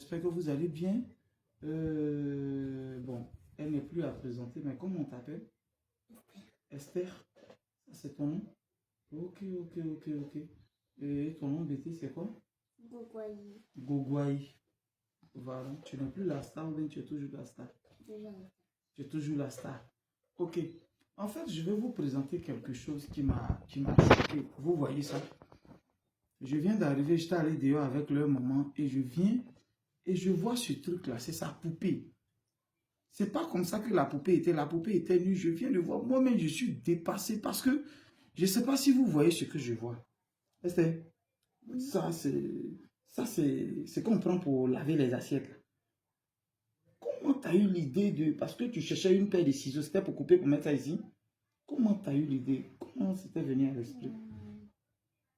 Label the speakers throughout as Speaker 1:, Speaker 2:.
Speaker 1: j'espère que vous allez bien. Bon, elle n'est plus à présenter, mais comment on t'appelle? Esther. Ça, c'est ton nom? Ok, ok, ok, ok. Et ton nom bêté, c'est quoi?
Speaker 2: Gogwayi.
Speaker 1: Gogwayi. Voilà. Tu n'es plus la star ou bien tu es toujours la star? Tu es toujours la star. Ok. En fait, je vais vous présenter quelque chose qui m'a choqué. Vous voyez ça? Je viens d'arriver, j'étais allé dehors avec leur maman et je viens et je vois ce truc-là, c'est sa poupée. C'est pas comme ça que la poupée était nue. Je viens de voir, moi-même je suis dépassé parce que je ne sais pas si vous voyez ce que je vois. Esther, ça c'est qu'on prend pour laver les assiettes. Là. Comment tu as eu l'idée de... Parce que tu cherchais une paire de ciseaux, c'était pour couper, pour mettre ça ici. Comment tu as eu l'idée? Comment c'était venu à l'esprit?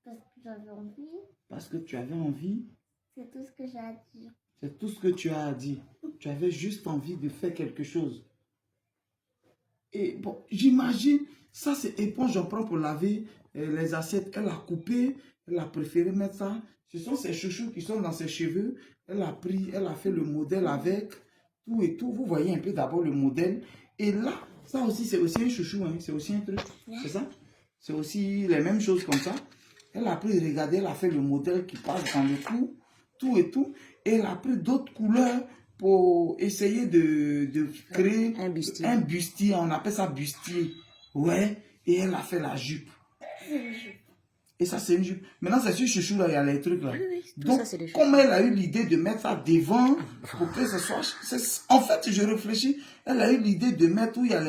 Speaker 2: Parce que j'avais envie.
Speaker 1: Parce que tu avais envie.
Speaker 2: C'est tout ce que j'ai à dire.
Speaker 1: C'est tout ce que tu as à dire. Tu avais juste envie de faire quelque chose. Et bon, j'imagine, ça c'est éponge, j'en prends pour laver les assiettes. Elle a coupé, elle a préféré mettre ça. Ce sont ses chouchous qui sont dans ses cheveux. Elle a pris, elle a fait le modèle avec tout et tout. Vous voyez un peu d'abord le modèle. Et là, ça aussi, c'est aussi un chouchou, hein, c'est aussi un truc. C'est ça? C'est aussi les mêmes choses comme ça. Elle a pris, regardez, elle a fait le modèle qui passe dans le cou, tout et tout. Et elle a pris d'autres couleurs pour essayer de créer un bustier. On appelle ça bustier. Ouais. Et elle a fait la jupe. Et ça, c'est une jupe. Maintenant, c'est sur chouchou, là, il y a les trucs là.
Speaker 2: Oui,
Speaker 1: donc,
Speaker 2: ça,
Speaker 1: comme elle a eu l'idée de mettre ça devant, pour que ce soit... En fait, je réfléchis, elle a eu l'idée de mettre où il y a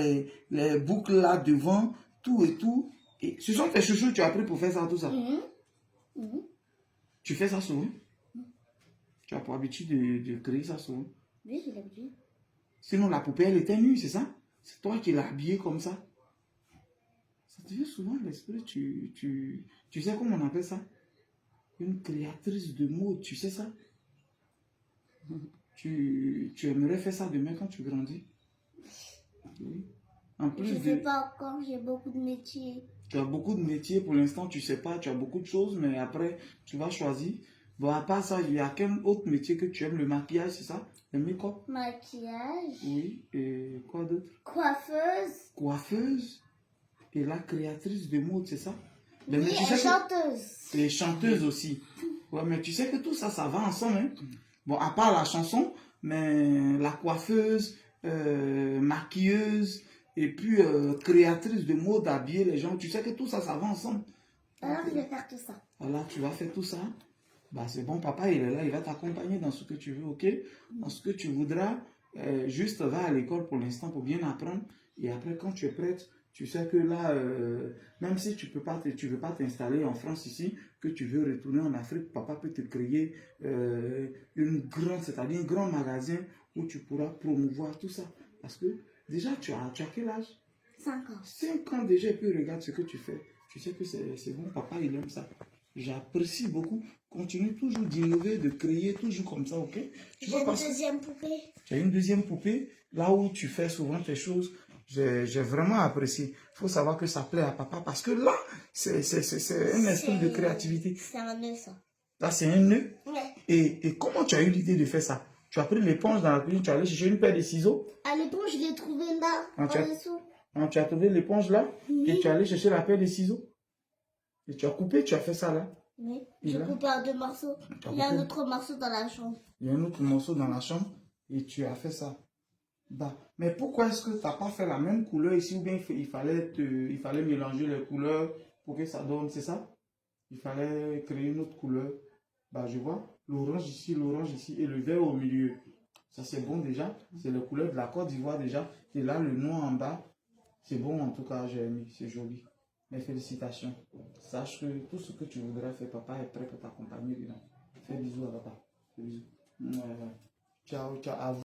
Speaker 1: les boucles là devant, tout et tout. Et ce sont tes chouchous que tu as pris pour faire ça, tout ça. Tu fais ça souvent? Tu as pour habitude de créer ça souvent?
Speaker 2: Oui, j'ai l'habitude.
Speaker 1: Sinon, la poupée, elle était nue, c'est ça? C'est toi qui l'as habillée comme ça. Ça te vient souvent à l'esprit, tu sais comment on appelle ça? Une créatrice de mode, tu sais ça? Tu aimerais faire ça demain quand tu grandis? Oui. En plus
Speaker 2: Je ne sais pas encore, j'ai beaucoup de métiers.
Speaker 1: Tu as beaucoup de métiers, pour l'instant tu ne sais pas, tu as beaucoup de choses, mais après tu vas choisir. Bon, à part ça, il y a quel autre métier que tu aimes? Le maquillage, c'est ça? Le make-up?
Speaker 2: Maquillage.
Speaker 1: Oui, et quoi d'autre?
Speaker 2: Coiffeuse.
Speaker 1: Coiffeuse? Et la créatrice de mode, c'est ça?
Speaker 2: Oui, mais tu sais chanteuse.
Speaker 1: Et chanteuse aussi. Ouais, mais tu sais que tout ça, ça va ensemble. Hein? Bon, à part la chanson, mais la coiffeuse, maquilleuse, et puis créatrice de mode, habiller les gens, tu sais que tout ça, ça va ensemble.
Speaker 2: Alors, je vais faire tout ça.
Speaker 1: Alors, tu vas faire tout ça. Bah, c'est bon, papa, il est là, il va t'accompagner dans ce que tu veux, ok? Dans ce que tu voudras. Juste va à l'école pour l'instant pour bien apprendre. Et après, quand tu es prête, tu sais que là, même si tu veux pas t'installer en France ici, que tu veux retourner en Afrique, papa peut te créer c'est-à-dire un grand magasin où tu pourras promouvoir tout ça. Parce que déjà, tu as quel âge?
Speaker 2: 5 ans.
Speaker 1: 5 ans déjà, et puis regarde ce que tu fais. Tu sais que c'est bon, papa, il aime ça. J'apprécie beaucoup. Continue toujours d'innover, de créer, toujours comme ça, ok?
Speaker 2: J'ai une deuxième poupée.
Speaker 1: Tu as une deuxième poupée, là où tu fais souvent tes choses. J'ai vraiment apprécié. Il faut savoir que ça plaît à papa parce que là, c'est un esprit de créativité.
Speaker 2: C'est un nœud, ça.
Speaker 1: Là, c'est un nœud.
Speaker 2: Ouais.
Speaker 1: Et comment tu as eu l'idée de faire ça? Tu as pris l'éponge dans la cuisine, tu as allé chercher une paire de ciseaux.
Speaker 2: À l'éponge, je l'ai trouvée là, en dessous.
Speaker 1: Tu as trouvé l'éponge là,
Speaker 2: Oui.
Speaker 1: et tu es allé chercher la paire de ciseaux. Et tu as coupé, tu as fait ça là.
Speaker 2: Oui, j'ai coupé en 2 morceaux. Il y a un autre morceau dans la chambre.
Speaker 1: Il y a un autre morceau dans la chambre et tu as fait ça. Bah, mais pourquoi est-ce que tu n'as pas fait la même couleur ici ou bien il fallait mélanger les couleurs pour que ça donne, c'est ça? Il fallait créer une autre couleur. Bah, je vois l'orange ici et le vert au milieu. Ça c'est bon déjà. C'est la couleur de la Côte d'Ivoire déjà. Et là, le noir en bas. C'est bon en tout cas, j'ai aimé. C'est joli. Mes félicitations. Sache que tout ce que tu voudrais faire, papa est prêt pour t'accompagner dedans. Fais bisous à papa. Fais bisous. Ciao, ciao. À vous.